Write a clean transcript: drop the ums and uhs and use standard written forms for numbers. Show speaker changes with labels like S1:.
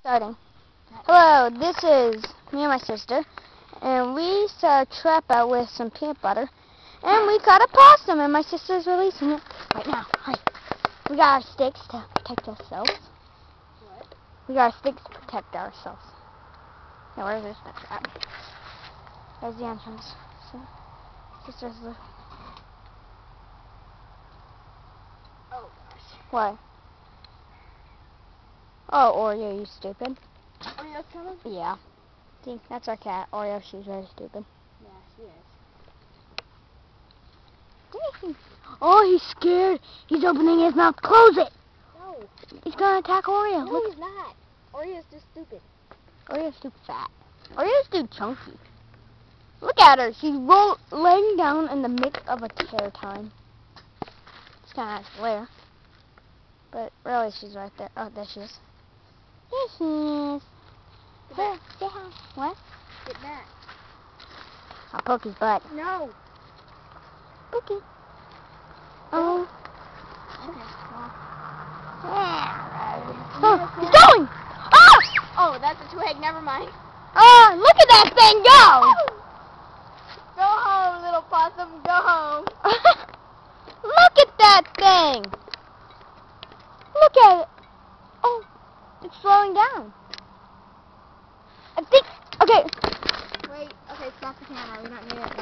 S1: Starting. Hello, this is me and my sister, and we set a trap out with some peanut butter, and we caught a possum, and my sister's releasing it right now. Hi. We got our sticks to protect ourselves.
S2: What?
S1: We got our sticks to protect ourselves. Now, where's this trap? There's the entrance. So, sister's the...
S2: Oh gosh.
S1: What? Oh, Oreo, you stupid.
S2: Oreo's coming?
S1: Yeah. See, that's our cat, Oreo. She's very stupid.
S2: Yeah, she is.
S1: Oh, he's scared. He's opening his mouth. Close it.
S2: No.
S1: He's gonna attack Oreo.
S2: No,
S1: Look.
S2: he's not. Oreo's just stupid.
S1: Oreo's too fat. Oreo's too chunky. Look at her. She's laying down in the midst of a tear time. It's kind of glare. But really, she's right there. Oh, there she is. There she is. Hey, say hi. What?
S2: Get back.
S1: I'll poke his butt.
S2: No.
S1: Okay. Oh.
S2: Okay.
S1: Oh, he's going! Ah!
S2: Oh, that's a twig. Never mind.
S1: Oh, look at that thing go!
S2: Go home, little possum. Go home.
S1: Look at that thing! Look at it. Oh, it's slowing down. I think, okay.
S2: Wait. Okay, stop the camera. We don't need it.